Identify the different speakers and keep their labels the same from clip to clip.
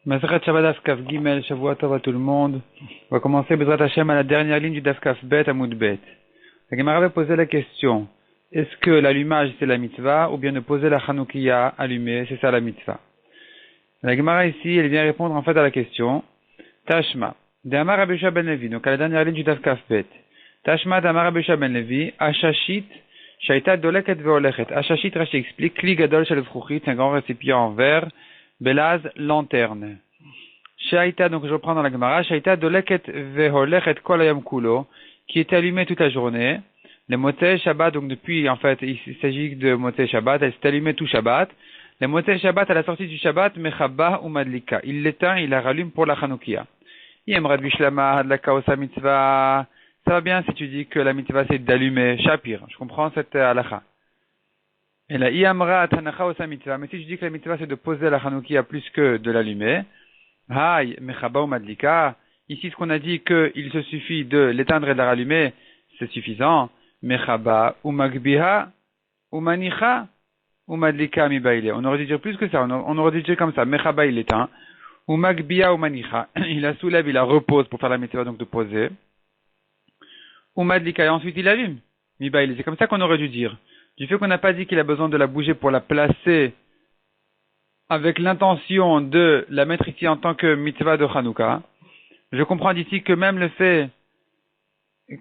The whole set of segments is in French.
Speaker 1: Maseret Shabbat Daf Kaf Gimel, Shavua Tov à tout le monde. On va commencer Bezrat Hashem à la dernière ligne du Daf Kaf Bet à Moudbet. La Gemara avait posé la question, est-ce que l'allumage c'est la mitzvah ou bien de poser la Chanoukia allumée, c'est ça la mitzvah? La Gemara ici, elle vient répondre en fait à la question, Tashma, d'Amar Abisha Ben Levi, donc à la dernière ligne du Daf Kaf Bet. Tashma d'Amar Abisha Ben Levi, Ashashit, Shaita Doleket Veolechet. Ashashit, Rashi explique, Kli Gadol Shel Fruchit, c'est un grand récipient en verre, Belaz, lanterne. Shaita, donc je reprends dans la Gemara, Shaita doleket veholechet kol hayom kulo, qui est allumé toute la journée. Les Motzei Shabbat, donc depuis, en fait, il s'agit de Motzei Shabbat, elle s'est allumée tout Shabbat. Les Motzei Shabbat, à la sortie du Shabbat, mechabah ou madlika. Il l'éteint, il la rallume pour la Chanoukia. Yemrad bishlama hadlaka osa mitzvah. Ça va bien si tu dis que la mitzvah c'est d'allumer. Shapir, je comprends cette halakha. Et la Iyamra Tanacha Osa Mitzvah. Mais si je dis que la mitzvah c'est de poser la Chanoukia plus que de l'allumer, Hay, Mechaba ou Madlika, ici ce qu'on a dit qu'il se suffit de l'éteindre et de la rallumer, c'est suffisant. Mechaba ou Magbiha ou Manicha ou Madlika Mibaile. On aurait dû dire plus que ça, on aurait dû dire comme ça. Mechaba il éteint, ou Magbiha ou Manicha. Il la soulève, il la repose pour faire la mitzvah donc de poser. Ou Madlika et ensuite il allume. Mibaile, c'est comme ça qu'on aurait dû dire. Du fait qu'on n'a pas dit qu'il a besoin de la bouger pour la placer avec l'intention de la mettre ici en tant que mitzvah de Hanouka, je comprends d'ici que même le fait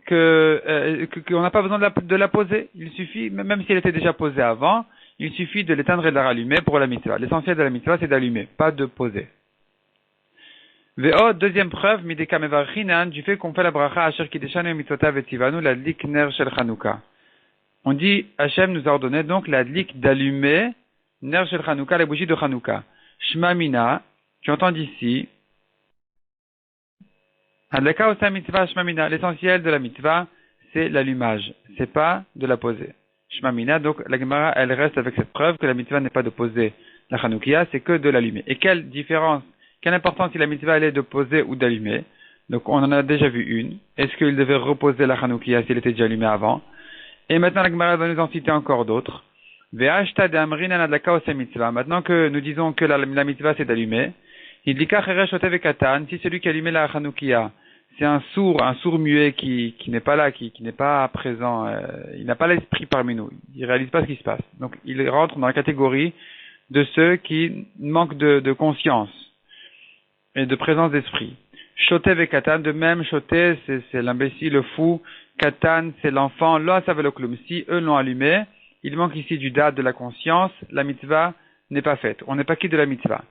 Speaker 1: qu'on n'a pas besoin de la poser, il suffit, même si elle était déjà posée avant, il suffit de l'éteindre et de la rallumer pour la mitzvah. L'essentiel de la mitzvah c'est d'allumer, pas de poser. Ve'o, deuxième preuve, mideka mevarchinan, du fait qu'on fait la bracha asher kideshanu mitzvotav etivanu la dik ner shel Hanouka. On dit, Hachem nous a ordonné donc la dlik d'allumer ner shel Chanouka, les bougies de Chanouka. Shma mina, tu entends d'ici, adlaka osa mitzvah shma mina, l'essentiel de la mitzvah, c'est l'allumage, c'est pas de la poser. Shma mina, donc la Gemara, elle reste avec cette preuve que la mitzvah n'est pas de poser la Chanoukia, c'est que de l'allumer. Et quelle différence, quelle importance si la mitzvah elle est de poser ou d'allumer? Donc on en a déjà vu une. Est-ce qu'il devait reposer la Chanoukia s'il était déjà allumé avant? Et maintenant, la Gemara va nous en citer encore d'autres. Maintenant que nous disons que la mitzvah c'est d'allumer, si celui qui allumait la Chanoukia, c'est un sourd muet qui n'est pas là, qui n'est pas présent, il n'a pas l'esprit parmi nous, il réalise pas ce qui se passe. Donc il rentre dans la catégorie de ceux qui manquent de conscience et de présence d'esprit. Shoté vekatan, de même Shoté, c'est l'imbécile, le fou. Katan, c'est l'enfant. Lo savelo klum. Si eux l'ont allumé, il manque ici du date de la conscience. La mitzvah n'est pas faite. On n'est pas quitte de la mitzvah.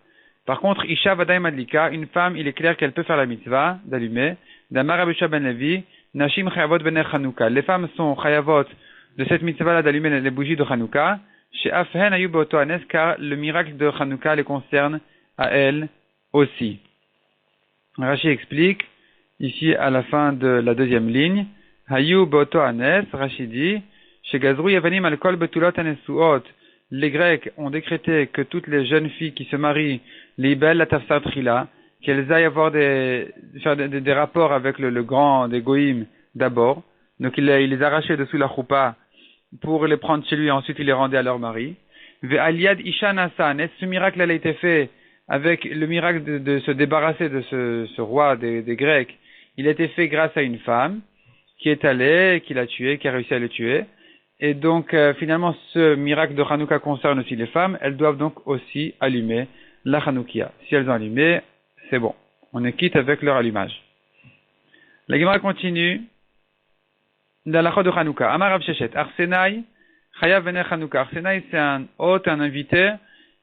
Speaker 1: Par contre, Isha Vadaï Madlika, une femme, il est clair qu'elle peut faire la mitzvah d'allumer. Damar Abisha Ben Levi, Nashim Chayavot Ben Chanouka. Les femmes sont Chayavot de cette mitzvah-là d'allumer les bougies de Chanouka. Chez Afhen Ayub Otoanes, car le miracle de Chanouka les concerne à elles aussi. Rashi explique, ici à la fin de la deuxième ligne, Hayu Boto Anes, Rashi dit, chez Gazrou Yavanim Alkol Betulot Anesuot, les Grecs ont décrété que toutes les jeunes filles qui se marient, les belles la tafsar trila, qu'elles aillent avoir faire des rapports avec le grand des Goïm d'abord, donc il les arrachait dessous la choupa pour les prendre chez lui et ensuite il les rendait à leur mari. Ve Aliad Isha Nasan, ce miracle a été fait avec le miracle de se débarrasser de ce roi des Grecs, il a été fait grâce à une femme qui est allée, qui l'a tué, qui a réussi à le tuer. Et donc, finalement, ce miracle de Hanouka concerne aussi les femmes. Elles doivent donc aussi allumer la Hanoukia. Si elles ont allumé, c'est bon. On est quitte avec leur allumage. La Gemara continue. Dans la de Hanouka. Amar Rav Sheshet. Arsenaï, Chayav vener Hanouka. Arsenaï, c'est un hôte, un invité.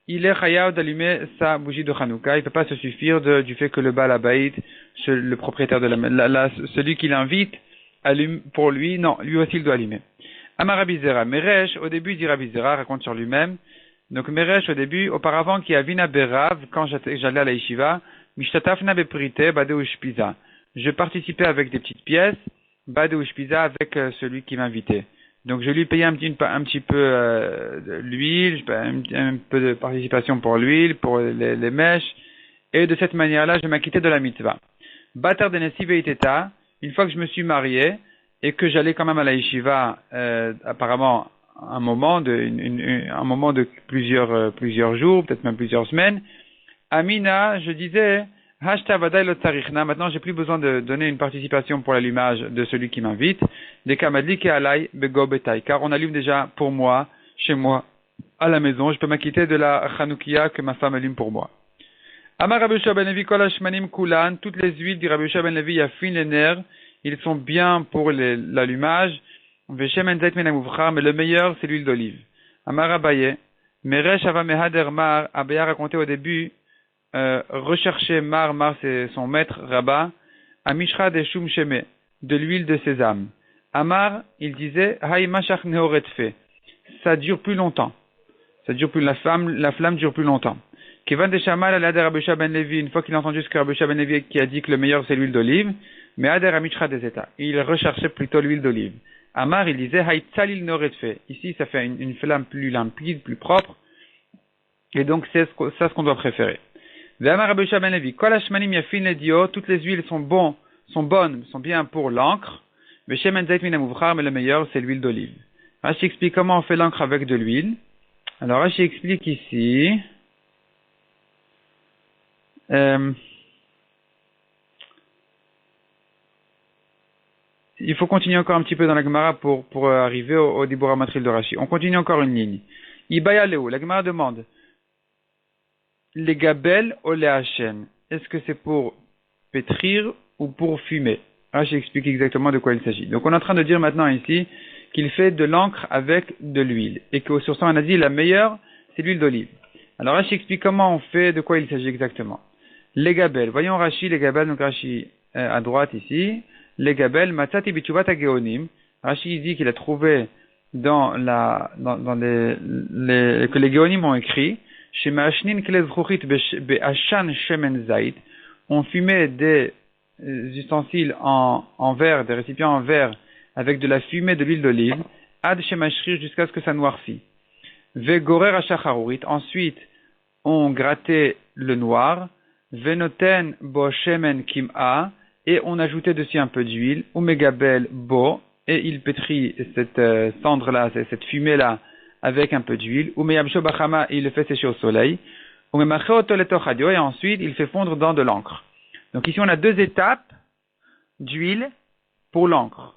Speaker 1: Il est chayav d'allumer sa bougie de Hanouka. Il ne peut pas se suffire du fait que le Baal Habayit, le propriétaire de celui qui l'invite, allume pour lui. Non, lui aussi il doit allumer. Amar Rabbi Zera. Meresh, au début, dit Rabbi Zera, raconte sur lui-même. Donc Meresh, au début, auparavant, qui a vina berav, quand j'allais à la yeshiva, mishtatafna beprite, bade ushpiza. Je participais avec des petites pièces, bade ushpiza, avec celui qui m'invitait. Donc je lui payais un petit peu l'huile, un peu de participation pour l'huile, pour les mèches, et de cette manière-là, je m'acquittais de la mitzvah. Batar de Nesi Veiteta, une fois que je me suis marié, et que j'allais quand même à la yeshiva, apparemment un moment de plusieurs jours, peut-être même plusieurs semaines, Amina, je disais, Hashta Vadaï lo tsarichna. Maintenant, j'ai plus besoin de donner une participation pour l'allumage de celui qui m'invite. Des kamadli ke alay bego betai. Car on allume déjà pour moi, chez moi, à la maison. Je peux m'acquitter de la chanoukia que ma femme allume pour moi. Amar Rabbi Yehoshua ben Levi kol hashmanim kulan. Toutes les huiles du Rabbi Yehoshua ben Levi yafin les nerfs. Ils sont bien pour l'allumage. Veshem zait men amuvchar. Mais le meilleur, c'est l'huile d'olive. Amar Abaye. Meresh ava mehader mar. Abaye a raconté au début, rechercher mar c'est son maître, Rabat. Amishra de shum sheme. De l'huile de sésame. Amar, il disait, hay mashach nehoretfe. Ça dure plus longtemps. Ça dure plus, la flamme dure plus longtemps. Kevan de Shamal al Ader Rabbi Yehoshua ben Levi, une fois qu'il a entendu ce que Rabbi Yehoshua ben Levi qui a dit que le meilleur c'est l'huile d'olive, mais Ader Amishra des États. Il recherchait plutôt l'huile d'olive. Amar, il disait, hay tzalil nehoretfe. Ici, ça fait une flamme plus limpide, plus propre. Et donc, c'est ça ce qu'on doit préférer. Ve'amar Rabbi Yehoshua ben Levi, kol hashmanim yafin ledio, toutes les huiles sont bonnes, sont bien pour l'encre. Veshem zait min amuvchar, mais le meilleur c'est l'huile d'olive. Rashi explique comment on fait l'encre avec de l'huile. Alors Rashi explique ici. Il faut continuer encore un petit peu dans la Gemara pour arriver au Dibur Matril de Rashi. On continue encore une ligne. Ibaya Leo, la Gemara demande les gabel ou les hachen. Est-ce que c'est pour pétrir ou pour fumer? Rashi explique exactement de quoi il s'agit. Donc on est en train de dire maintenant ici qu'il fait de l'encre avec de l'huile et que sur ça on a dit la meilleure c'est l'huile d'olive. Alors Rashi explique comment on fait, de quoi il s'agit exactement. Les gabel, voyons Rashi, les gabel, donc Rashi à droite ici, les gabel, matzati bichuvat hageonim. Rashi dit qu'il a trouvé dans que les geonim ont écrit, chez Mashnin klez chouchit be'ashan shemen zait, on fumait des ustensiles en verre, des récipients en verre avec de la fumée de l'huile d'olive, ad shemashrir jusqu'à ce que ça noircit. Vegorer achacharurit, ensuite on grattait le noir, venoten bo shemen kim'a, et on ajoutait dessus un peu d'huile, ou megabel bo, et il pétrit cette cendre-là, cette fumée-là, avec un peu d'huile, ou meyabsho bachama, et il le fait sécher au soleil, ou memacheo toletochadio, et ensuite il fait fondre dans de l'encre. Donc ici on a deux étapes d'huile pour l'encre.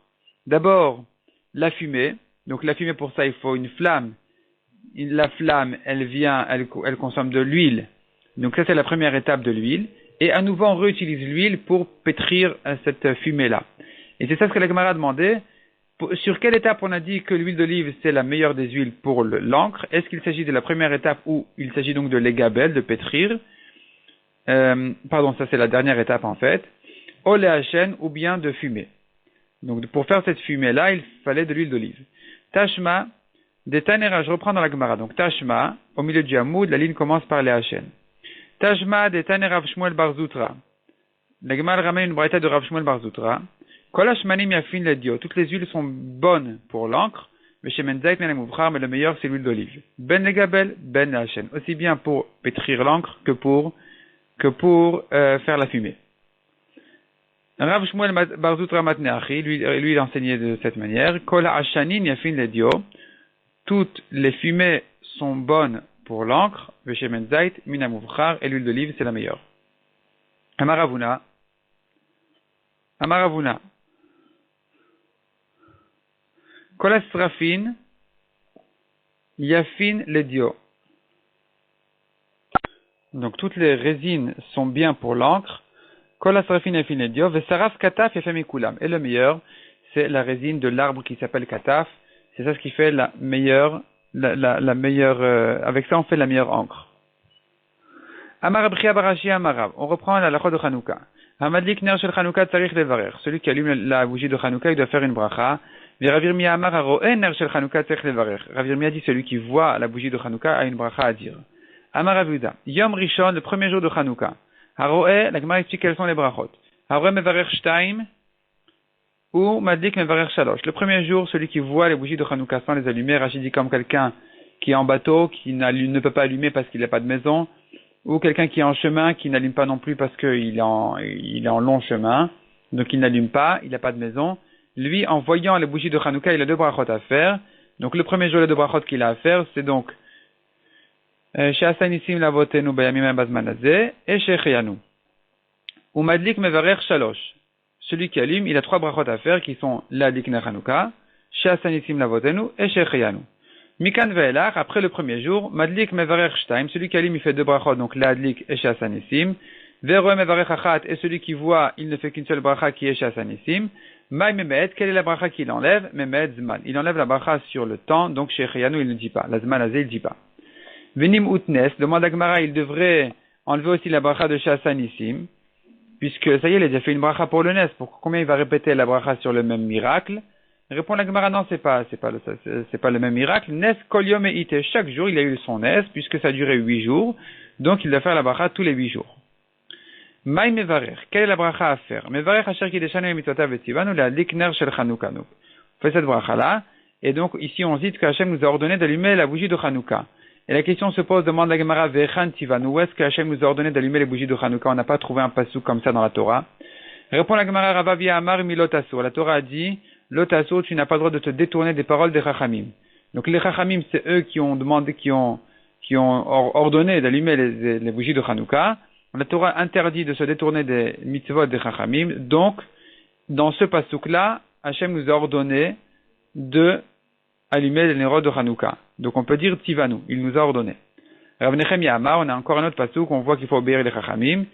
Speaker 1: D'abord, la fumée. Donc la fumée, pour ça, il faut une flamme. La flamme, elle consomme de l'huile. Donc ça, c'est la première étape de l'huile. Et à nouveau, on réutilise l'huile pour pétrir cette fumée-là. Et c'est ça ce que la Gemara a demandé. Sur quelle étape on a dit que l'huile d'olive, c'est la meilleure des huiles pour l'encre? Est-ce qu'il s'agit de la première étape où il s'agit donc de l'égabel, de pétrir? Ça c'est la dernière étape en fait. Oléachen, ou bien de fumer. Donc, pour faire cette fumée-là, il fallait de l'huile d'olive. Tashma, des Tanera, je reprends dans la Gemara. Donc, Tashma, au milieu du Hamoud, la ligne commence par les Hachen. Tashma, des Tanera Rav Shmuel bar Zutra. La Gemara ramène une braïta de Rav Shmuel bar Zutra. Kol hashmanim yafin ledio. Toutes les huiles sont bonnes pour l'encre. Mais chez Menzait, mais le meilleur, c'est l'huile d'olive. Ben le gabel, ben le Hachen. Aussi bien pour pétrir l'encre que pour faire la fumée. Rav Shmuel bar Zutra matneachi, lui il enseignait de cette manière. Kol hashanin yafin ledio. Toutes les fumées sont bonnes pour l'encre. Veshemen zait min amuvchar, et l'huile d'olive c'est la meilleure. Amaravuna. Kol asrafin yafin ledio. Donc toutes les résines sont bien pour l'encre. Kol asrafin yafin ledio. Vesaraf kataf yafem kulam. Et le meilleur, c'est la résine de l'arbre qui s'appelle kataf. C'est ça ce qui fait la meilleure, avec ça on fait la meilleure encre. Amar Abchia Barashi Amarav. On reprend la lacha de Chanukah. Hamadlik ner shel Chanukah tzarich levarer. Celui qui allume la bougie de Chanukah, il doit faire une bracha. Rav Yirmiyah Amar haro'eh ner shel Chanukah tzarich levarer. Rav Yirmiyah dit celui qui voit la bougie de Chanukah a une bracha à dire. Amar Rav Yehuda. Yom Rishon, le premier jour de Chanukah. Haro'eh, la Gemara explique quelles sont les brachot. Haro'eh mevarer shtaim. Ou Madlik Mevarer Shalosh. Le premier jour, celui qui voit les bougies de Chanukah sans les allumer, Rachid dit comme quelqu'un qui est en bateau, qui ne peut pas allumer parce qu'il n'a pas de maison, ou quelqu'un qui est en chemin, qui n'allume pas non plus parce qu'il est en long chemin, donc il n'allume pas, il n'a pas de maison. Lui, en voyant les bougies de Chanukah, il a deux brachot à faire. Donc le premier jour, les deux brachot qu'il a à faire, c'est donc שעשה ניסים לאבותינו בימים ההם בזמן הזה, et שהחיינו. Umadlik mevarer shalosh. Celui qui allume, il a 3 brachot à faire qui sont l'adlik ner Hanouka, שעשה ניסים לאבותינו, et שהחיינו. Mikan ve'elach, après le premier jour, madlik mevarer shtaim, celui qui allume, il fait 2 brachot, donc l'adlik et שעשה ניסים. Ve'roe mevarer achat, et celui qui voit, il ne fait qu'une seule bracha qui est שעשה ניסים. Maï memed, quelle est la bracha qu'il enlève? Memed zman. Il enlève la bracha sur le temps, donc שהחיינו, il ne dit pas. La zman azé, il ne dit pas. Venim utnes, demande à Gemara, il devrait enlever aussi la bracha de שעשה ניסים, puisque ça y est, il a déjà fait une bracha pour le nes. Pour combien il va répéter la bracha sur le même miracle? Répond la Gemara, non, c'est pas le même miracle. Nes kol yom ite. Chaque jour, il a eu son nes, puisque ça a duré 8 jours. Donc, il doit faire la bracha tous les 8 jours. Maï mevarer. Quelle est la bracha à faire? Mevarer asher kideshanu mitzvotav vetzivanu le'adlik ner shel Chanukah. On fait cette bracha-là. Et donc, ici, on dit que Hachem nous a ordonné d'allumer la bougie de Chanukah. Et la question se pose, demande la Gemara, Vechan Tivanu, où est-ce que Hachem nous a ordonné d'allumer les bougies de Chanukah? On n'a pas trouvé un passouk comme ça dans la Torah. Répond la Gemara, Ravavia Amar mi lotasur. La Torah a dit, lotasur, tu n'as pas le droit de te détourner des paroles des Chachamim. Donc les Chachamim, c'est eux qui ont demandé, qui ont ordonné d'allumer les bougies de Chanukah. La Torah interdit de se détourner des mitzvot des Chachamim. Donc, dans ce passouk-là, Hachem nous a ordonné de allumer les nérodes de Chanukah. Donc on peut dire Tivanu, il nous a ordonné. Rav Nechemia Amar, on a encore un autre passouk, on voit qu'il faut obéir les Chachamim.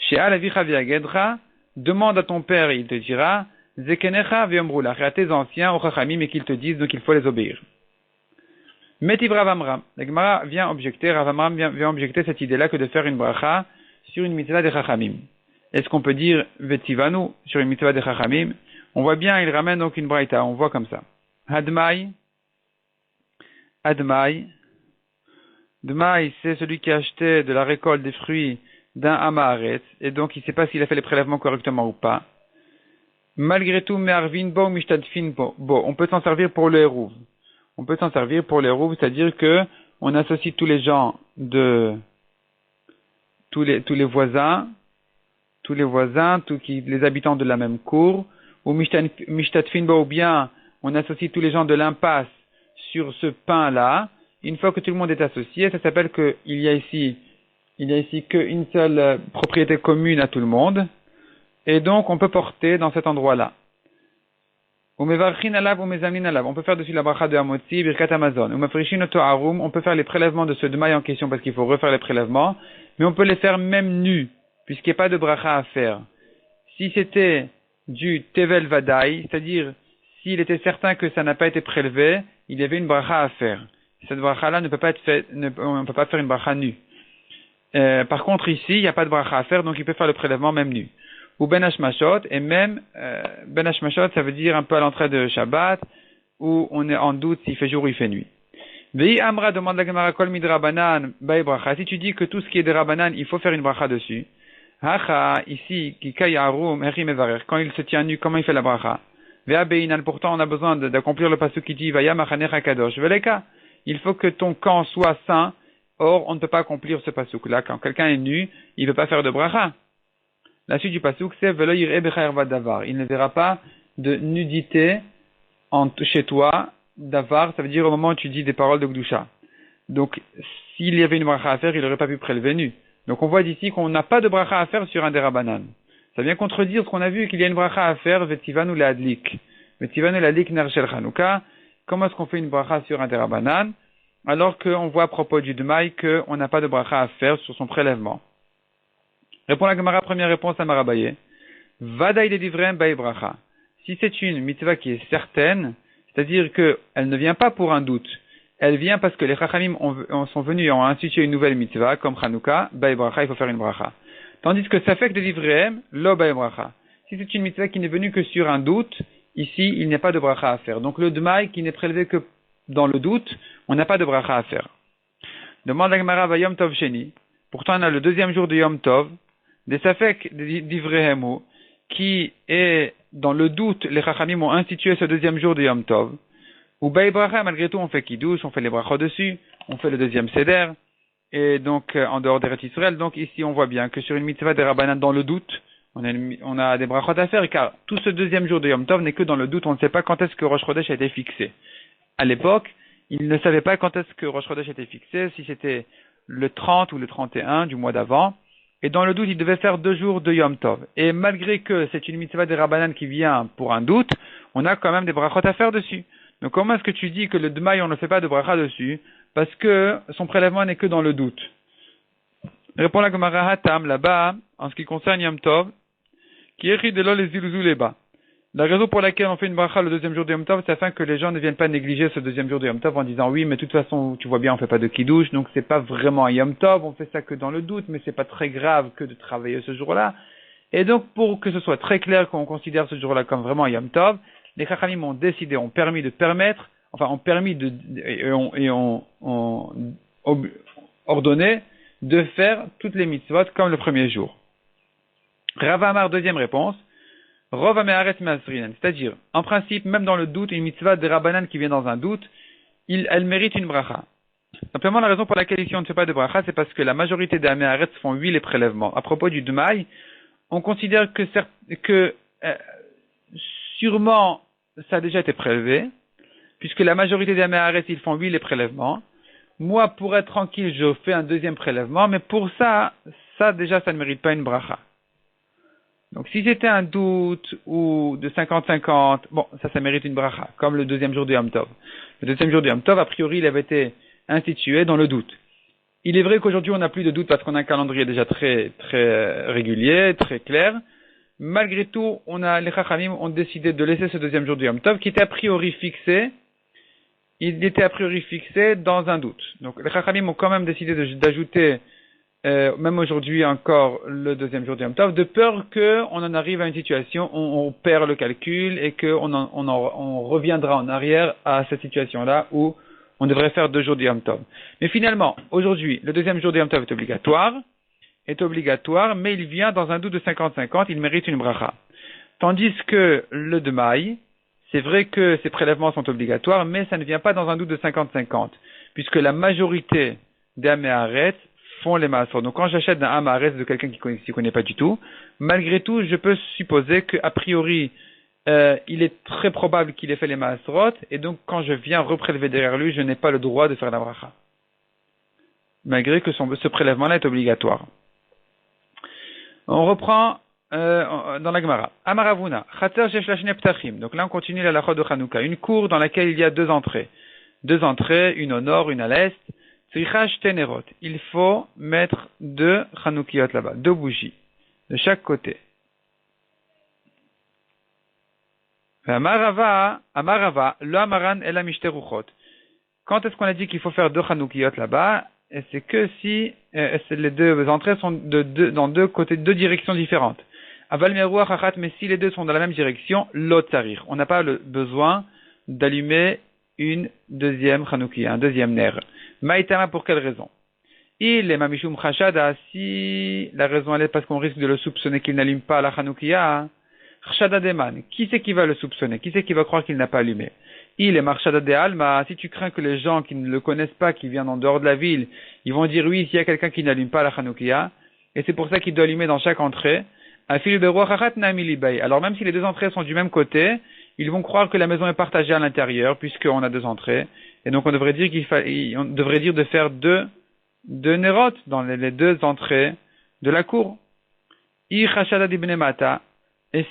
Speaker 1: She'al avicha v'yagedra, demande à ton père et il te dira, Zekenecha v'yomrulach, et à tes anciens, aux Chachamim, et qu'ils te disent, donc il faut les obéir. Metiv Rav Amram, la Gemara vient objecter, Rav Amram vient objecter cette idée-là que de faire une bracha sur une mitzvah des Chachamim. Est-ce qu'on peut dire Vetivanu sur une mitzvah des Chachamim? On voit bien, il ramène donc une braïta, on voit comme ça. Admaï, Dmaï, c'est celui qui a acheté de la récolte des fruits d'un Amaharet, et donc il ne sait pas s'il a fait les prélèvements correctement ou pas. Malgré tout, Me'arvin bo, Mishtadfin bo, on peut s'en servir pour le hérouv. On peut s'en servir pour le hérouv, c'est-à-dire que on associe tous les gens tous les voisins, les habitants de la même cour, ou Mishtadfin bo, ou bien on associe tous les gens de l'impasse sur ce pain-là. Une fois que tout le monde est associé, ça s'appelle qu'il y a ici qu'une seule propriété commune à tout le monde, et donc on peut porter dans cet endroit-là. On peut faire dessus la bracha de Hamotzi, Birkat Amazon. On peut faire les prélèvements de ce demaï en question parce qu'il faut refaire les prélèvements, mais on peut les faire même nus, puisqu'il n'y a pas de bracha à faire. Si c'était du Tevel Vadaï, c'est-à-dire s'il était certain que ça n'a pas été prélevé, il y avait une bracha à faire. Cette bracha-là ne peut pas être faite, on ne peut pas faire une bracha nue. Par contre, ici, il n'y a pas de bracha à faire, donc il peut faire le prélèvement même nu. Ou ben hashmashot, et même, ben hashmashot, ça veut dire un peu à l'entrée de Shabbat, où on est en doute s'il fait jour ou il fait nuit. Vei Amra demande la Gemara kol midrabanan bay bracha. Si tu dis que tout ce qui est de Rabanan, il faut faire une bracha dessus. Hacha, ici, kikay arum, heri mevarer. Quand il se tient nu, comment il fait la bracha? Vea beinan, pourtant on a besoin d'accomplir le pasuk qui dit, vaya machanecha kadosh. Veleka. Il faut que ton camp soit saint. Or, on ne peut pas accomplir ce pasuk-là. Quand quelqu'un est nu, il ne peut pas faire de bracha. La suite du pasuk, c'est velo yir'e becha erva davar. Il ne verra pas de nudité chez toi. Davar, ça veut dire au moment où tu dis des paroles de Gdusha. Donc, s'il y avait une bracha à faire, il n'aurait pas pu prélever nu. Donc, on voit d'ici qu'on n'a pas de bracha à faire sur un des Rabanan. Ça vient contredire ce qu'on a vu, qu'il y a une bracha à faire, vetivanu le'adlik. Vetivanu le'adlik ner shel Chanukah. Comment est-ce qu'on fait une bracha sur un des Rabanan, alors qu'on voit à propos du Demaï qu'on n'a pas de bracha à faire sur son prélèvement? Répond la Gemara, première réponse à Marabaye. Vadaï de divrem baï bracha. Si c'est une mitzvah qui est certaine, c'est-à-dire qu'elle ne vient pas pour un doute, elle vient parce que les Chachamim sont venus et ont institué une nouvelle mitzvah, comme Chanukah, baï bracha, il faut faire une bracha. Tandis que ça fait que de divrem, lo baï bracha. Si c'est une mitzvah qui n'est venue que sur un doute, ici, il n'y a pas de bracha à faire. Donc le demaï qui n'est prélevé que dans le doute, on n'a pas de bracha à faire. Demande la Gemara va Yom Tov Sheni. Pourtant, on a le deuxième jour de Yom Tov, des Safek d'Ivrehemu, qui est dans le doute, les Chachamim ont institué ce deuxième jour de Yom Tov. Ou Baï Bracha, malgré tout, on fait Kiddush, on fait les brachot dessus, on fait le deuxième Seder, et donc en dehors des Rét Israël. Donc ici, on voit bien que sur une mitzvah des Rabbanan dans le doute, on a des brachot à faire, car tout ce deuxième jour de Yom Tov n'est que dans le doute, on ne sait pas quand est-ce que Rosh Chodesh a été fixé. À l'époque, ils ne savaient pas quand est-ce que Rosh Chodesh a été fixé, si c'était le 30 ou le 31 du mois d'avant. Et dans le doute, il devait faire 2 jours de Yom Tov. Et malgré que c'est une mitzvah des Rabbanan qui vient pour un doute, on a quand même des brachot à faire dessus. Donc comment est-ce que tu dis que le Dmaï, on ne fait pas de bracha dessus? Parce que son prélèvement n'est que dans le doute. Répond la Gemara Hatam, là-bas, en ce qui concerne Yom Tov, qui écrit de l'ol les zilzuleba. La raison pour laquelle on fait une bracha le deuxième jour de Yom Tov, c'est afin que les gens ne viennent pas négliger ce deuxième jour de Yom Tov en disant oui, mais de toute façon, tu vois bien, on fait pas de kiddush, donc c'est pas vraiment un Yom Tov, on fait ça que dans le doute, mais c'est pas très grave que de travailler ce jour-là. Et donc, pour que ce soit très clair qu'on considère ce jour-là comme vraiment un Yom Tov, les Chachamim ont décidé, ont permis ont ordonné de faire toutes les mitzvot comme le premier jour. Rav Amar, deuxième réponse. Rov Ameharetz Masrinan, c'est-à-dire, en principe, même dans le doute, une mitzvah de Rabbanan qui vient dans un doute, elle mérite une bracha. Simplement, la raison pour laquelle ici on ne fait pas de bracha, c'est parce que la majorité des Ameharetz font les prélèvements. À propos du Dmaï, on considère que sûrement ça a déjà été prélevé, puisque la majorité des Ameharetz, ils font les prélèvements. Moi, pour être tranquille, je fais un deuxième prélèvement, mais pour ça déjà, ça ne mérite pas une bracha. Donc, si c'était un doute ou de 50-50, bon, ça mérite une bracha, comme le deuxième jour de Yom Tov. Le deuxième jour de Yom Tov, a priori, il avait été institué dans le doute. Il est vrai qu'aujourd'hui, on n'a plus de doute parce qu'on a un calendrier déjà très, très régulier, très clair. Malgré tout, les Chachamim ont décidé de laisser ce deuxième jour de Yom Tov qui était a priori fixé. Il était a priori fixé dans un doute. Donc, les Chachamim ont quand même décidé d'ajouter même aujourd'hui encore le deuxième jour de Yom Tov, de peur qu'on en arrive à une situation où on perd le calcul et qu'on reviendra en arrière à cette situation-là où on devrait faire 2 jours de Yom Tov. Mais finalement, aujourd'hui, le deuxième jour de Yom Tov est obligatoire, mais il vient dans un doute de 50-50, il mérite une bracha. Tandis que le Dmaï, c'est vrai que ces prélèvements sont obligatoires, mais ça ne vient pas dans un doute de 50-50, puisque la majorité des Ameharetz font les maasrot. Donc quand j'achète un Ameharetz de quelqu'un qui ne s'y connaît pas du tout, malgré tout, je peux supposer qu'a priori, il est très probable qu'il ait fait les maasrot, et donc quand je viens reprélever derrière lui, je n'ai pas le droit de faire la bracha. Malgré que ce prélèvement-là est obligatoire. On reprend dans la Gemara. Amaravuna, Chater shesh lashne ptachim. Donc là on continue la halachot de Hanouka. Une cour dans laquelle il y a 2 entrées. 2 entrées, une au nord, une à l'est. Il faut mettre 2 Hanoukiot là-bas, 2 bougies, de chaque côté. Amarava, le Amaran et la Mishter-Ruchot. Quand est-ce qu'on a dit qu'il faut faire 2 Hanoukiot là-bas? Et c'est que si les 2 entrées sont dans 2 côtés, 2 directions différentes. Aval meruach achat, mais si les 2 sont dans la même direction, lot tzarir. On n'a pas le besoin d'allumer une deuxième Hanoukia, un deuxième ner. Maïtama, pour quelle raison? Il est mamishum chashada, si la raison elle est parce qu'on risque de le soupçonner qu'il n'allume pas la Hanoukia. Chashada deman, qui c'est qui va le soupçonner? Qui c'est qui va croire qu'il n'a pas allumé? Il est marchada de alma, si tu crains que les gens qui ne le connaissent pas, qui viennent en dehors de la ville, ils vont dire oui, s'il y a quelqu'un qui n'allume pas la Hanoukia, et c'est pour ça qu'il doit allumer dans chaque entrée. Alors même si les 2 entrées sont du même côté, ils vont croire que la maison est partagée à l'intérieur, puisqu'on a 2 entrées. Et donc on devrait dire de faire 2 nérotes dans les 2 entrées de la cour. Et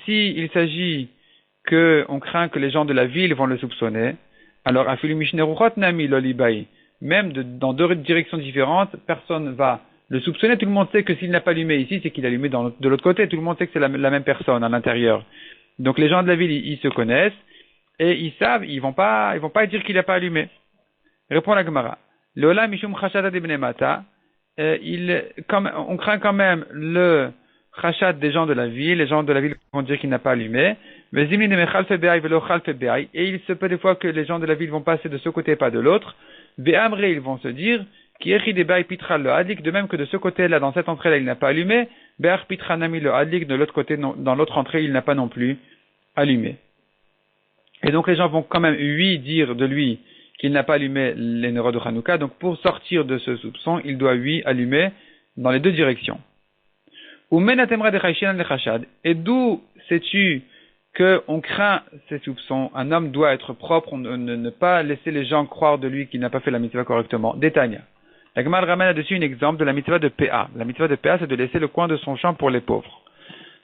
Speaker 1: si il s'agit on craint que les gens de la ville vont le soupçonner, alors même dans 2 directions différentes, personne va le soupçonner. Tout le monde sait que s'il n'a pas allumé ici, c'est qu'il a allumé de l'autre côté. Tout le monde sait que c'est la même personne à l'intérieur. Donc les gens de la ville, ils se connaissent et ils savent, ils vont pas dire qu'il n'a pas allumé. Répond la Gemara. Leola mishum chashada de bnemata. On craint quand même le chashat des gens de la ville. Les gens de la ville vont dire qu'il n'a pas allumé. Et il se peut des fois que les gens de la ville vont passer de ce côté et pas de l'autre. Ils vont se dire de même que de ce côté-là, dans cette entrée-là, il n'a pas allumé. De l'autre côté, dans l'autre entrée, il n'a pas non plus allumé. Et donc les gens vont quand même dire de lui qu'il n'a pas allumé les nérodes de Hanouka. Donc pour sortir de ce soupçon, il doit allumer dans les 2 directions. Et d'où sais-tu qu'on craint ces soupçons? Un homme doit être propre, ne pas laisser les gens croire de lui qu'il n'a pas fait la mitzvah correctement. Détania. La Gemara ramène là-dessus un exemple de la mitzvah de PA. La mitzvah de PA, c'est de laisser le coin de son champ pour les pauvres.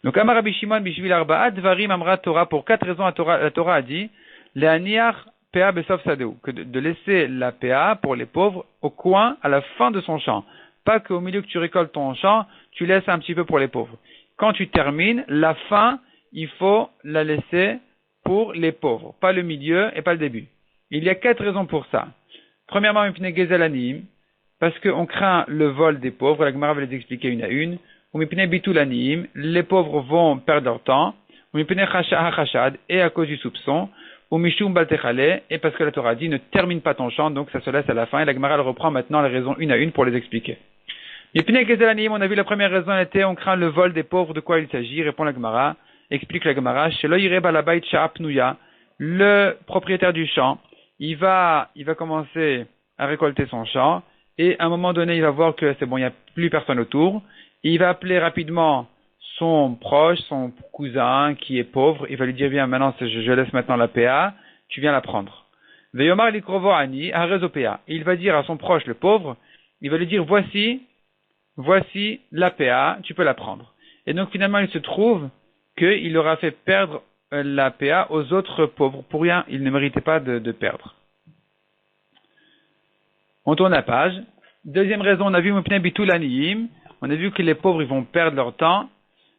Speaker 1: Donc, Amar Rabbi Shimon bishvil arba'a dvarim amra Torah, pour 4 raisons, la Torah a dit, le'aniach PA besof sadeu, que de laisser la PA pour les pauvres au coin, à la fin de son champ. Pas qu'au milieu que tu récoltes ton champ, tu laisses un petit peu pour les pauvres. Quand tu termines, la fin, il faut la laisser pour les pauvres. Pas le milieu et pas le début. Il y a 4 raisons pour ça. Premièrement, mipnei gezel aniyim, parce qu'on craint le vol des pauvres. La Gemara va les expliquer une à une. Ou mipnei bitul aniyim, les pauvres vont perdre leur temps. Ou mipnei chashad, et à cause du soupçon. Ou mishum baltechale, et parce que la Torah dit ne termine pas ton champ, donc ça se laisse à la fin. Et la Gemara reprend maintenant les raisons une à une pour les expliquer. Mipnei gezel aniyim, on a vu la première raison était on craint le vol des pauvres. De quoi il s'agit? Répond la Gemara. Explique la Gemara. Shelo yire balabait sha'apnuya, le propriétaire du champ, il va commencer à récolter son champ, et à un moment donné, il va voir que c'est bon, il n'y a plus personne autour. Il va appeler rapidement son proche, son cousin, qui est pauvre. Il va lui dire, viens, maintenant, je laisse maintenant la PA, tu viens la prendre. Veyomar likrovo ani, harezo PA. Il va dire à son proche, le pauvre, il va lui dire, voici la PA, tu peux la prendre. Et donc, finalement, il se trouve qu'il aura fait perdre la PA aux autres pauvres. Pour rien, il ne méritait pas de perdre. On tourne la page. Deuxième raison, on a vu Mupnei bitul aniyim. On a vu que les pauvres, ils vont perdre leur temps.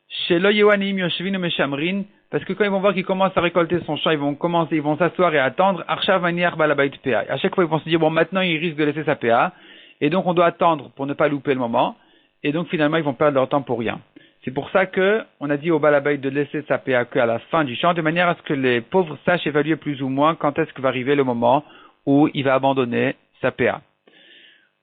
Speaker 1: Chez lo yewaniyim yoshvinu meshamrin, parce que quand ils vont voir qu'ils commencent à récolter son champ, ils vont s'asseoir et attendre. Arshav aniach balabait PA. À chaque fois, ils vont se dire, bon, maintenant, il risque de laisser sa PA. Et donc, on doit attendre pour ne pas louper le moment. Et donc, finalement, ils vont perdre leur temps pour rien. C'est pour ça que on a dit au balabait de laisser sa PA qu'à la fin du champ, de manière à ce que les pauvres sachent évaluer plus ou moins quand est-ce que va arriver le moment où il va abandonner sa PA.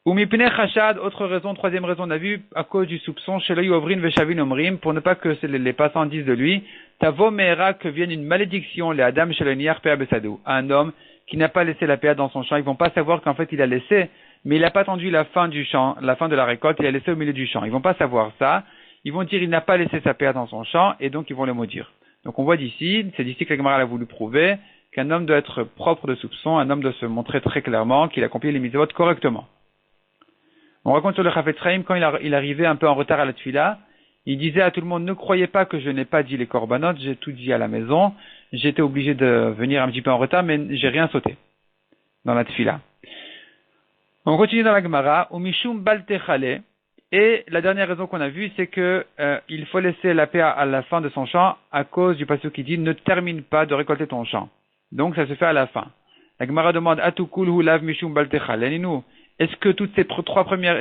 Speaker 1: Ou mipnei chashad, autre raison, troisième raison, on a vu, à cause du soupçon, chez l'œil ovrin veshavin omrim, pour ne pas que les passants disent de lui, tavo meera, que vienne une malédiction, les adam chez le niar PA besadou, un homme qui n'a pas laissé la PA dans son champ. Ils vont pas savoir qu'en fait il a laissé, mais il n'a pas attendu la fin du champ, la fin de la récolte, il a laissé au milieu du champ. Ils vont pas savoir ça. Ils vont dire il n'a pas laissé sa PA dans son champ, et donc ils vont le maudire. Donc on voit d'ici, c'est d'ici que la Gemara a voulu prouver qu'un homme doit être propre de soupçon, un homme doit se montrer très clairement qu'il accomplit les mitzvot correctement. On raconte sur le Chafetz Chaim, quand il arrivait un peu en retard à la tefila, il disait à tout le monde, ne croyez pas que je n'ai pas dit les korbanot, j'ai tout dit à la maison, j'étais obligé de venir un petit peu en retard, mais j'ai rien sauté dans la tefila. On continue dans la Gemara, ou mishum baltechale, et la dernière raison qu'on a vue, c'est que il faut laisser la PA à la fin de son champ à cause du passage qui dit ne termine pas de récolter ton champ. Donc ça se fait à la fin. La Gemara demande atukul hu lav mishum baltechale. Est-ce que toutes ces trois premières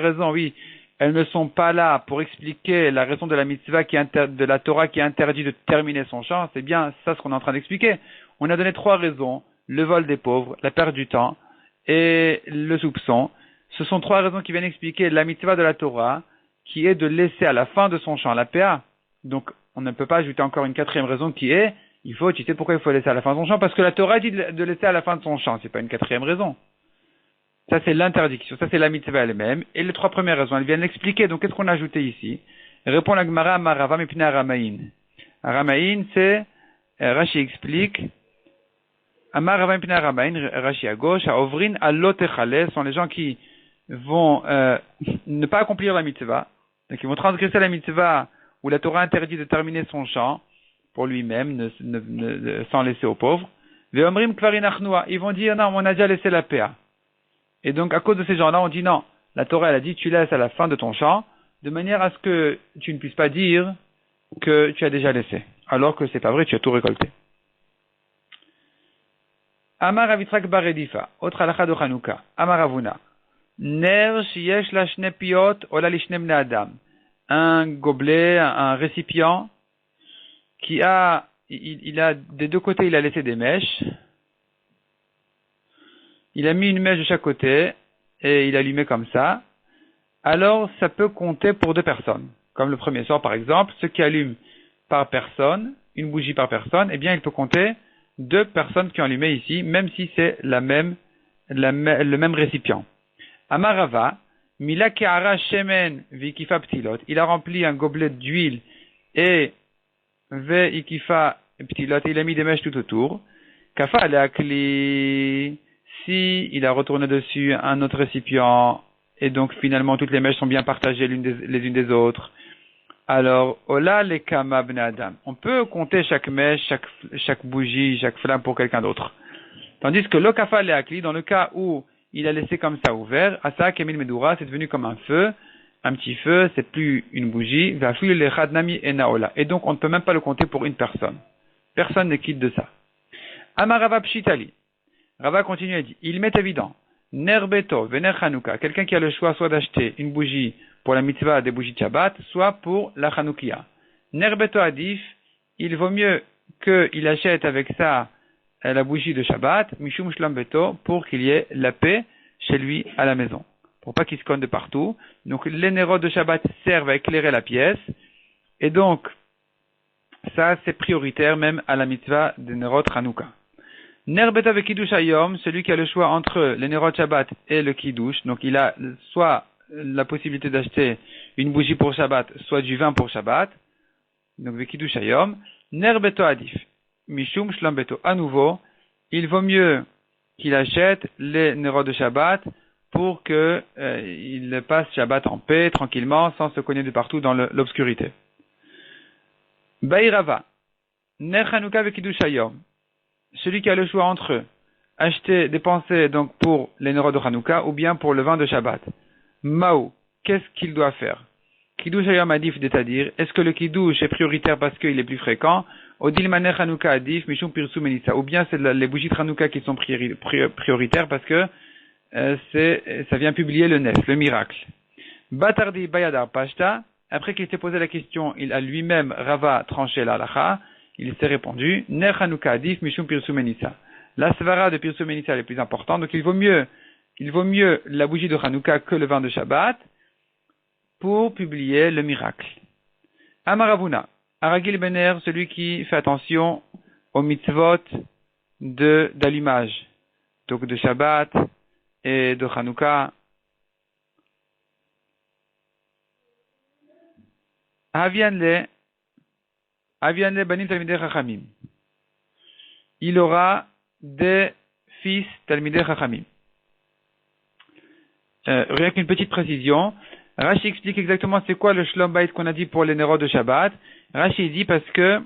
Speaker 1: raisons, oui, elles ne sont pas là pour expliquer la raison de la mitzvah de la Torah qui interdit de terminer son champ? C'est bien ça ce qu'on est en train d'expliquer. On a donné 3 raisons, le vol des pauvres, la perte du temps et le soupçon. Ce sont 3 raisons qui viennent expliquer la mitzvah de la Torah qui est de laisser à la fin de son champ la PA. Donc on ne peut pas ajouter encore une 4e raison qui est, tu sais pourquoi il faut laisser à la fin de son champ? Parce que la Torah dit de laisser à la fin de son champ, c'est pas une 4e raison. Ça, c'est l'interdiction. Ça, c'est la mitzvah elle-même. Et les 3 premières raisons, elles viennent l'expliquer. Donc, qu'est-ce qu'on a ajouté ici? Répond la Gemara, Marava mipnei aramaïn. Aramaïn, c'est, Rashi explique, Amarava mipnei aramaïn, Rashi à gauche, à Ovrin, alotechale, sont les gens qui vont ne pas accomplir la mitzvah. Donc, ils vont transgresser la mitzvah où la Torah interdit de terminer son champ pour lui-même, sans laisser aux pauvres. Ve'omrim kvarin achnua. Ils vont dire, non, on a déjà laissé la PA. Et donc, à cause de ces gens-là, on dit non. La Torah, elle a dit, tu laisses à la fin de ton champ, de manière à ce que tu ne puisses pas dire que tu as déjà laissé. Alors que c'est pas vrai, tu as tout récolté. Amar avitrak baredifa. Autre halakha de Hanouka. Amar avuna. Ner shiyesh la shne piot ola lishne bnei adam. Un gobelet, un récipient, il a des 2 côtés, il a laissé des mèches. Il a mis une mèche de chaque côté et il allumait comme ça. Alors, ça peut compter pour 2 personnes. Comme le premier soir, par exemple, ceux qui allument par personne, une bougie par personne, eh bien, il peut compter 2 personnes qui ont allumé ici, même si c'est le même récipient. Amarava, mila ke'ara shemen v'ikifa ptilot. Il a rempli un gobelet d'huile et ve'ikifa ptilot. Il a mis des mèches tout autour. Kafa alakli. si il a retourné dessus un autre récipient, et donc finalement toutes les mèches sont bien partagées les unes des autres, alors, Ola le kama bne adam. On peut compter chaque mèche, chaque bougie, chaque flamme pour quelqu'un d'autre. Tandis que l'okafa le akli, dans le cas où il a laissé comme ça ouvert, asa kemil medura, c'est devenu comme un feu, un petit feu, c'est plus une bougie, vafil le chadnami enaola. Et donc, on ne peut même pas le compter pour une personne. Personne ne quitte de ça. Amarava pshitali. Rava continue et dit, il m'est évident, nerbeto, vener chanouka, quelqu'un qui a le choix soit d'acheter une bougie pour la mitzvah des bougies de Shabbat, soit pour la chanoukia. Nerbeto adif, il vaut mieux qu'il achète avec ça la bougie de Shabbat, mishum shlambeto, pour qu'il y ait la paix chez lui à la maison, pour pas qu'il se conne de partout. Donc les nérodes de Shabbat servent à éclairer la pièce, et donc ça c'est prioritaire même à la mitzvah des nérodes chanouka. Nerbeto avec kiddush hayom, celui qui a le choix entre les nérodes Shabbat et le kiddush, donc il a soit la possibilité d'acheter une bougie pour Shabbat, soit du vin pour Shabbat, donc avec kiddush hayom. Nerbeto adif, mishum shlambeto, à nouveau, il vaut mieux qu'il achète les nérodes de Shabbat pour que il passe Shabbat en paix, tranquillement, sans se cogner de partout dans l'obscurité. Baïrava, ner chanouka avec kiddush hayom, celui qui a le choix entre dépenser donc pour les nérodes de Hanouka ou bien pour le vin de Shabbat. Maou, qu'est-ce qu'il doit faire? Kiddush hayom adif, c'est-à-dire, est-ce que le kiddush est prioritaire parce qu'il est plus fréquent? Odil maner Hanouka adif, mishum pirsu menissa. Ou bien c'est les bougies de Hanouka qui sont prioritaires parce que ça vient publier le nes, le miracle. Batardi bayadar pashta, après qu'il s'est posé la question, il a lui-même Rava tranché la halacha. Il s'est répondu, Ner Hanouka adif mishum pirsu menissa. La svara de pirsu menissa est le plus important, donc il vaut mieux la bougie de Hanouka que le vin de Shabbat pour publier le miracle. Amaravuna, Aragil Bener, celui qui fait attention aux mitzvot d'allumage, donc de Shabbat et de Hanouka. Avianle banim talmidei chachamim. Il aura des fils talmidei chachamim. Rien qu'une petite précision. Rashi explique exactement c'est quoi le shlom bayit qu'on a dit pour les nérodes de Shabbat. Rashi dit parce que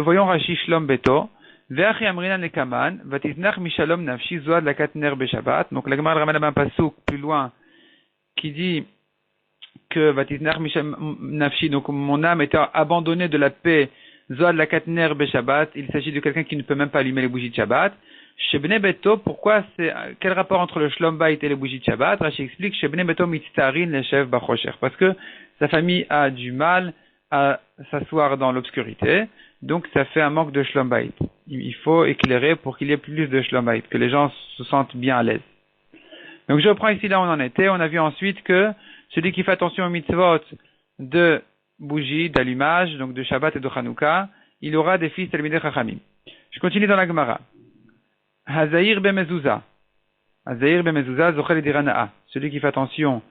Speaker 1: voyons Rashi shlom beto. Ve'achi amrinan lekaman vatiznach mishalom nafshi zoad lakat ner beshabbat. Donc la Gemara ramène un pasuk plus loin qui dit que Vatiznach Mishem Nafshi, donc mon âme était abandonnée de la paix, Zoad la Katner Beshabbat, il s'agit de quelqu'un qui ne peut même pas allumer les bougies de Shabbat. Shebne Beto, quel rapport entre le Shlom Bayit et les bougies de Shabbat? Rashi explique, Shebne Beto Mitztarin Leshev Bachosher, parce que sa famille a du mal à s'asseoir dans l'obscurité, donc ça fait un manque de Shlom Bayit. Il faut éclairer pour qu'il y ait plus de Shlom Bayit, que les gens se sentent bien à l'aise. Donc je reprends ici là où on en était, on a vu ensuite que celui qui fait attention aux mitzvot de bougies, d'allumage, donc de Shabbat et de Hanouka, il aura des fils talmidei chachamim. Je continue dans la Gemara. Hazair bemezouza. Hazair bemezouza zochel dirana'a. Celui qui fait attention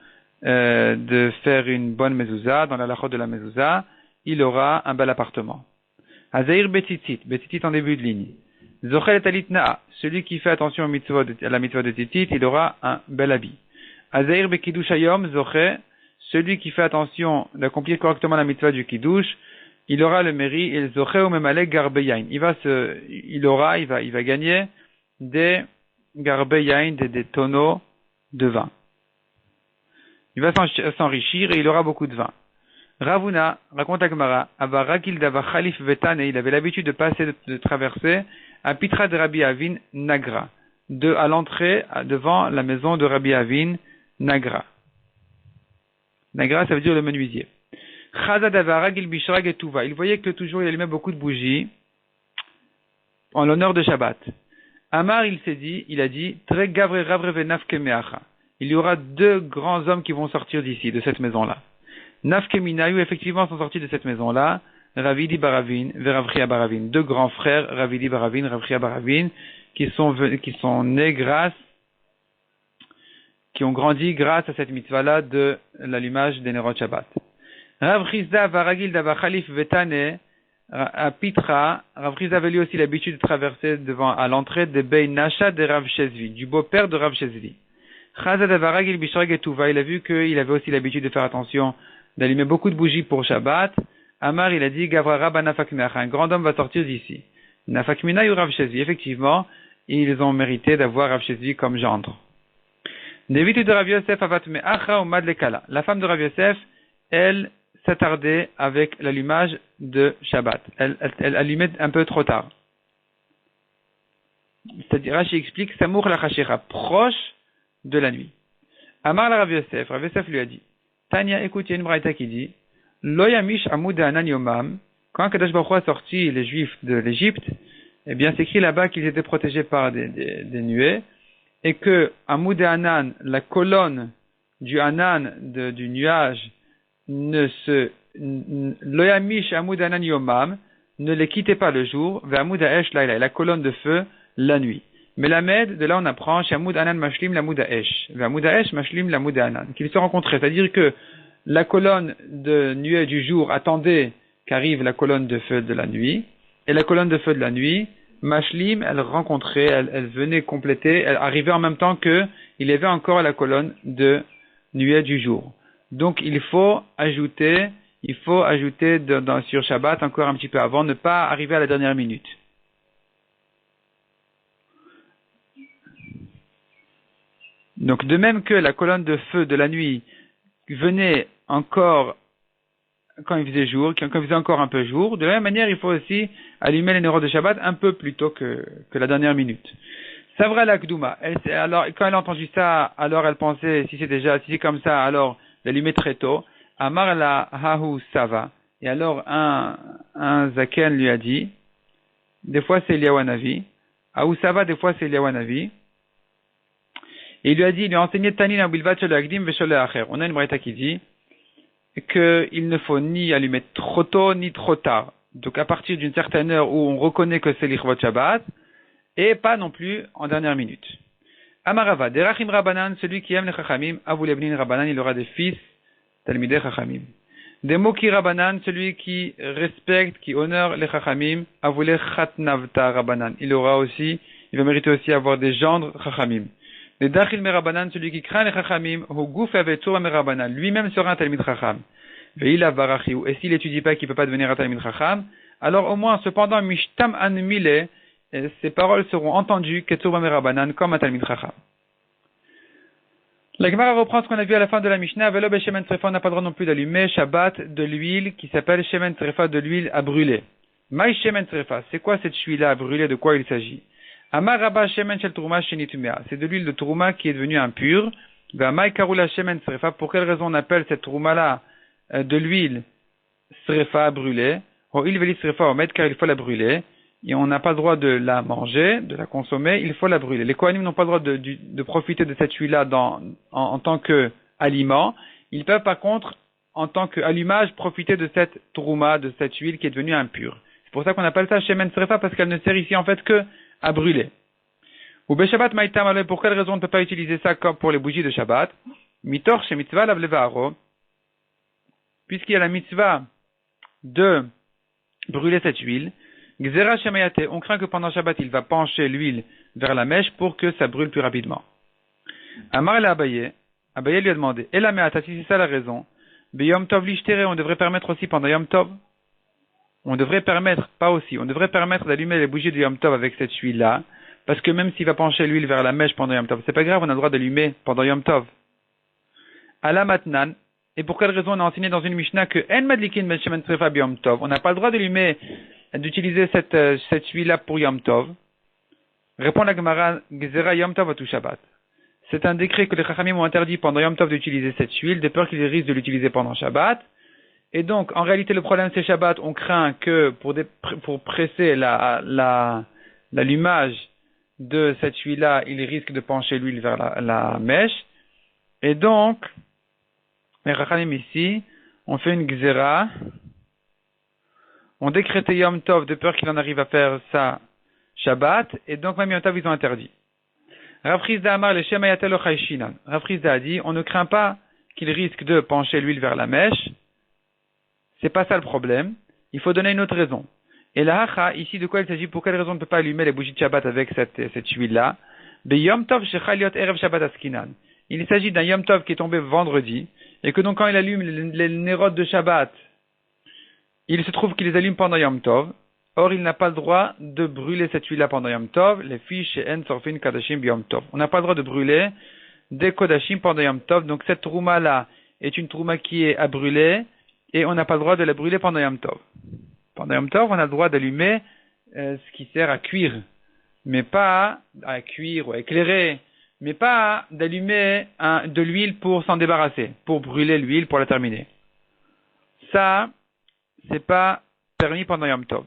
Speaker 1: de faire une bonne mezouza, dans la halachot de la mezouza, il aura un bel appartement. Hazair betzitzit. Betzitzit en début de ligne. Zochel talitna'a. Celui qui fait attention à la mitzvah de tzitzit, il aura un bel habit. Azair be kiddush hayom zoche, celui qui fait attention d'accomplir correctement la mitzvah du kiddush, il aura le mérite, il zoche ou memalek garbeyain. Il va gagner des garbeyain, des tonneaux de vin. Il va s'enrichir et il aura beaucoup de vin. Ravuna, raconte Agmara, avarakil dava khalif vetane, il avait l'habitude de passer, de traverser à Pitra de Rabbi Avin Nagra, à l'entrée, devant la maison de Rabbi Avin Nagra. Nagra, ça veut dire le menuisier. Il voyait que toujours il allumait beaucoup de bougies en l'honneur de Shabbat. Amar, il a dit, très gavre ravreve nafke meacha. Il y aura deux grands hommes qui vont sortir d'ici, de cette maison-là. Nafke minayu, effectivement, sont sortis de cette maison-là. Ravidi Baravin, Veravria Baravin. Deux grands frères, Ravidi Baravin, Ravria Baravin, qui sont nés qui ont grandi grâce à cette mitzvah-là de l'allumage des Nerot Shabbat. Rav Chizda Varagil Dava Khalif Vetane, À Pitra, Rav Chizda avait lui aussi l'habitude de traverser à l'entrée de Bey Nasha de Rav Shezvi, du beau-père de Rav Shezvi. Chazad Avarag il Bishrag et Touva, il a vu qu'il avait aussi l'habitude de faire attention, d'allumer beaucoup de bougies pour Shabbat. Amar, il a dit, Gavrara Banafakminach, un grand homme va sortir d'ici. Nafakmina ou Rav Shezvi, effectivement, ils ont mérité d'avoir Rav Shezvi comme gendre. D'éviter de Rav Yosef Avat Me'acha ou Madlekala. La femme de Rav Yosef, elle s'attardait avec l'allumage de Shabbat. Elle allumait un peu trop tard. C'est-à-dire, Rashi explique, Samour la Chashira, proche de la nuit. Amar la Rav Yosef lui a dit, Tania, écoute, il y a une braïta qui dit, Loyamish Amouda Anan Yomam, quand Kadosh Baruch Hu a sorti les Juifs de l'Égypte, eh bien, c'est écrit là-bas qu'ils étaient protégés par des nuées, et que Amouda Anan, la colonne du Anan, du nuage, Loyamish Amouda Anan Yomam, ne les quittait pas le jour, ve Amouda Esh Laila, la colonne de feu, la nuit. Mais la Med, de là on apprend, chez Amoud Anan Mashlim la Mouda Esh, ve Amouda Esh Mashlim la Mouda Anan, qu'ils se rencontraient, c'est-à-dire que la colonne de nuée du jour attendait qu'arrive la colonne de feu de la nuit, et la colonne de feu de la nuit, Mashlim, elle rencontrait, elle venait compléter, elle arrivait en même temps que il y avait encore la colonne de nuée du jour. Donc il faut ajouter sur Shabbat encore un petit peu avant, ne pas arriver à la dernière minute. Donc de même que la colonne de feu de la nuit venait encore quand il faisait jour, quand il faisait encore un peu jour, de la même manière il faut aussi allumer les neurones de Shabbat un peu plus tôt que la dernière minute. Savra la Kdouma, alors quand elle a entendu ça, alors elle pensait si c'est comme ça, alors d'allumer très tôt. Amar la Hahu Sava, et alors un Zaken lui a dit, des fois c'est Eliyahu Hanavi, Hahu Sava, des fois c'est Eliyahu Hanavi. Et il lui a enseigné Tanin Abilvat Shel Agdim Veshel Acher. On a une braïta qui dit qu'il ne faut ni allumer trop tôt ni trop tard. Donc à partir d'une certaine heure où on reconnaît que c'est l'Ichvot Shabbat, et pas non plus en dernière minute. Amarava, Derachim Rabbanan, celui qui aime les Chachamim, Avou Lebnin Rabbanan, il aura des fils, Talmidei Chachamim. Demoki Rabbanan, celui qui respecte, qui honore les Chachamim, Avou le Chatnavta Rabbanan, il va mériter aussi avoir des gendres Chachamim. Le Dachil Merabanan, celui qui craint les Chachamim, Huguf Avetur Merabanan, lui-même sera un Talmid Chacham. Veila Barachiu, et s'il n'étudie pas qu'il ne peut pas devenir un Talmid Chacham, alors au moins, cependant, Mishtam An Mile, ses paroles seront entendues, Ketur Merabanan, comme un Talmid Chacham. La Gemara reprend ce qu'on a vu à la fin de la Mishnah, Velo Shemen Trefa, on n'a pas le droit non plus d'allumer Shabbat de l'huile qui s'appelle Shemen Trefa, de l'huile à brûler. Maï Shemen Trefa, c'est quoi cette huile-là à brûler, de quoi il s'agit? Amar Rabba Shemen Shel Trouma Shenitumea. C'est de l'huile de Trouma qui est devenue impure. V'amai Karula Shemen Srefa. Pour quelle raison on appelle cette Trouma-là de l'huile Srefa brûlée? Oh, il veli Srefa omed, car il faut la brûler. Et on n'a pas le droit de la manger, de la consommer, il faut la brûler. Les Kohanim n'ont pas le droit de profiter de cette huile-là en tant qu'aliment. Ils peuvent par contre, en tant qu'allumage, profiter de cette Trouma, de cette huile qui est devenue impure. C'est pour ça qu'on appelle ça Shemen Srefa, parce qu'elle ne sert ici en fait que à brûler. Ou Beshabbat Maïtam, pour quelle raison on ne peut pas utiliser ça comme pour les bougies de Shabbat? Mitor chez mitzvah lav levaro, puisqu'il y a la mitzvah de brûler cette huile. Gzera shemayate, on craint que pendant Shabbat il va pencher l'huile vers la mèche pour que ça brûle plus rapidement. Amar el Abaye lui a demandé, et la meata, si c'est ça la raison, Beyom Tov l'ishtere, on devrait permettre aussi pendant Yom Tov. On devrait permettre d'allumer les bougies de Yom Tov avec cette huile-là, parce que même s'il va pencher l'huile vers la mèche pendant Yom Tov, c'est pas grave, on a le droit d'allumer pendant Yom Tov. Ala Matnan, et pour quelle raison on a enseigné dans une Mishnah que En Madlikin Ben Shemen Trefa Yom Tov, on n'a pas le droit d'utiliser cette huile-là pour Yom Tov. Répond la Gemara, Gezera Yom Tov Atu Shabbat. C'est un décret que les Chachamim ont interdit pendant Yom Tov d'utiliser cette huile, de peur qu'ils risquent de l'utiliser pendant Shabbat. Et donc, en réalité, le problème c'est Shabbat, on craint que pour presser l'allumage de cette huile-là, il risque de pencher l'huile vers la mèche. Et donc, les Chachamim ici, on fait une Gzera, on décrétait Yom Tov de peur qu'il en arrive à faire ça Shabbat, et donc même Yom Tov ils ont interdit. Rav Chizda Amar le Shemayatel Ochayshinan. Rav Chizda a dit, on ne craint pas qu'il risque de pencher l'huile vers la mèche. C'est pas ça le problème. Il faut donner une autre raison. Et la hacha, ici, de quoi il s'agit? Pour quelle raison on ne peut pas allumer les bougies de Shabbat avec cette huile-là? Yom Tov shechaliot erev Shabbat askinan. Il s'agit d'un Yom Tov qui est tombé vendredi, et que donc quand il allume les nérodes de Shabbat, il se trouve qu'il les allume pendant Yom Tov. Or, il n'a pas le droit de brûler cette huile-là pendant Yom Tov, les fiches et en sorfin kadashim Yom Tov. On n'a pas le droit de brûler des kodashim pendant Yom Tov, donc cette trouma-là est une trouma qui est à brûler, et on n'a pas le droit de la brûler pendant Yom Tov. Pendant Yom Tov, on a le droit d'allumer ce qui sert à cuire, mais pas à cuire ou à éclairer, mais pas d'allumer de l'huile pour s'en débarrasser, pour brûler l'huile, pour la terminer. Ça, c'est pas permis pendant Yom Tov.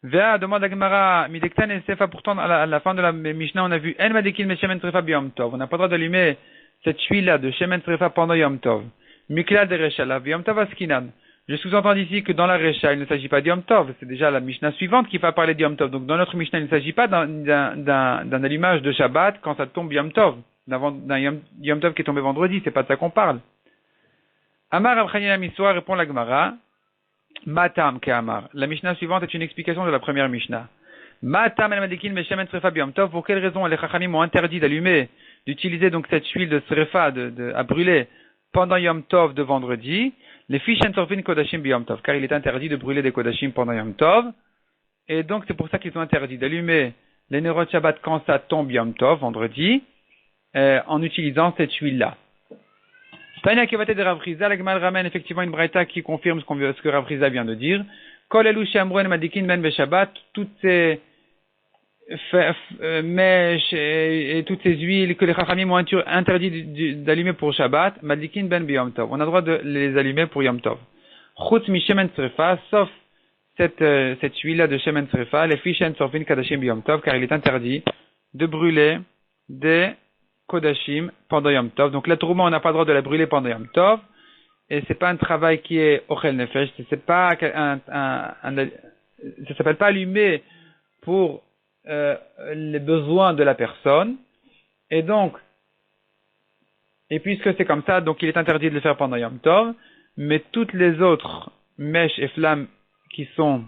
Speaker 1: Véa demande à Gemara, Midektan et Sefa, pourtant à la fin de la Mishnah, on a vu En Madekin me Shemen Trefa Yom Tov. On n'a pas le droit d'allumer cette huile-là de Shemen Trefa pendant Yom Tov. Mikla de Recha, la Yom Tov Askinan. Je sous-entends ici que dans la Recha, il ne s'agit pas de Yom Tov. C'est déjà la Mishnah suivante qui va parler de Yom Tov. Donc dans notre Mishnah, il ne s'agit pas d'un allumage de Shabbat quand ça tombe Yom Tov. D'un Yom Tov qui est tombé vendredi. C'est pas de ça qu'on parle. Amar Abchanina Miswa répond la Gemara. Matam ke Amar. La Mishnah suivante est une explication de la première Mishnah. Matam el Madikin me Shemen Srefa Yom Tov. Pour quelle raison les Chachamim ont interdit d'allumer, d'utiliser donc cette huile de Srefa à brûler pendant Yom Tov de vendredi? Les fiches Ensorfin Kodashim Yom Tov, car il est interdit de brûler des Kodashim pendant Yom Tov, et donc c'est pour ça qu'ils ont interdit d'allumer les Nerot Shabbat quand ça tombe Yom Tov, vendredi, en utilisant cette huile-là. Tanya Kevate de Rav Chizda, la Gemara ramène effectivement une braïta qui confirme ce que Rav Chizda vient de dire. Kol elu she'amruen madikin ben beShabbat, toutes ces mèches et toutes ces huiles que les Chachamim ont interdit d'allumer pour Shabbat, madikin ben b'Yom Tov. On a le droit de les allumer pour Yom Tov. Chutz mi shemen srefa, sauf cette huile-là de shemen srefa, les fiches sorfin kadashim b'Yom Tov, car il est interdit de brûler des kodashim pendant Yom Tov. Donc la tourma, on n'a pas le droit de la brûler pendant Yom Tov, et c'est pas un travail qui est ochel nefesh, c'est pas ça s'appelle pas allumer pour les besoins de la personne, et puisque c'est comme ça, donc il est interdit de le faire pendant Yom Tov, mais toutes les autres mèches et flammes qui sont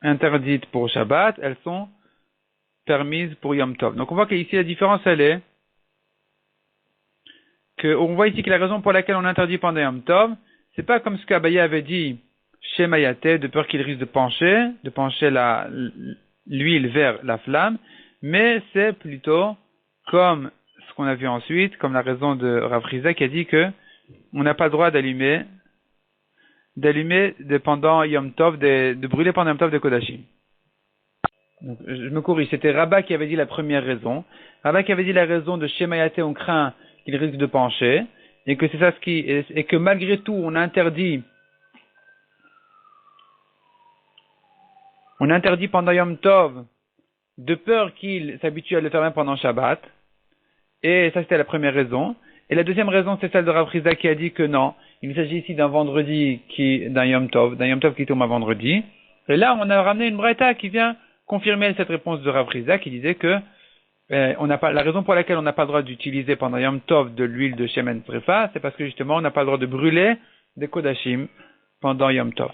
Speaker 1: interdites pour Shabbat, elles sont permises pour Yom Tov. Donc on voit qu'ici la différence elle est on voit ici que la raison pour laquelle on interdit pendant Yom Tov, c'est pas comme ce qu'Abaye avait dit chez Mayate, de peur qu'il risque de pencher l'huile vers la flamme, mais c'est plutôt comme ce qu'on a vu ensuite, comme la raison de Rav Chizda qui a dit que on n'a pas le droit d'allumer pendant Yom Tov, de brûler pendant Yom Tov de Kodashim. Donc, je me corrige, c'était Rabat qui avait dit la première raison. Rabat qui avait dit la raison de chez Mayate, on craint qu'il risque de pencher, et que c'est ça et que malgré tout, on interdit pendant Yom Tov, de peur qu'il s'habitue à le faire même pendant Shabbat. Et ça, c'était la première raison. Et la deuxième raison, c'est celle de Rav Chizda qui a dit que non, il s'agit ici d'un vendredi d'un Yom Tov qui tombe un vendredi. Et là, on a ramené une braïta qui vient confirmer cette réponse de Rav Chizda qui disait que la raison pour laquelle on n'a pas le droit d'utiliser pendant Yom Tov de l'huile de Shemen Srefa, c'est parce que justement on n'a pas le droit de brûler des Kodashim pendant Yom Tov.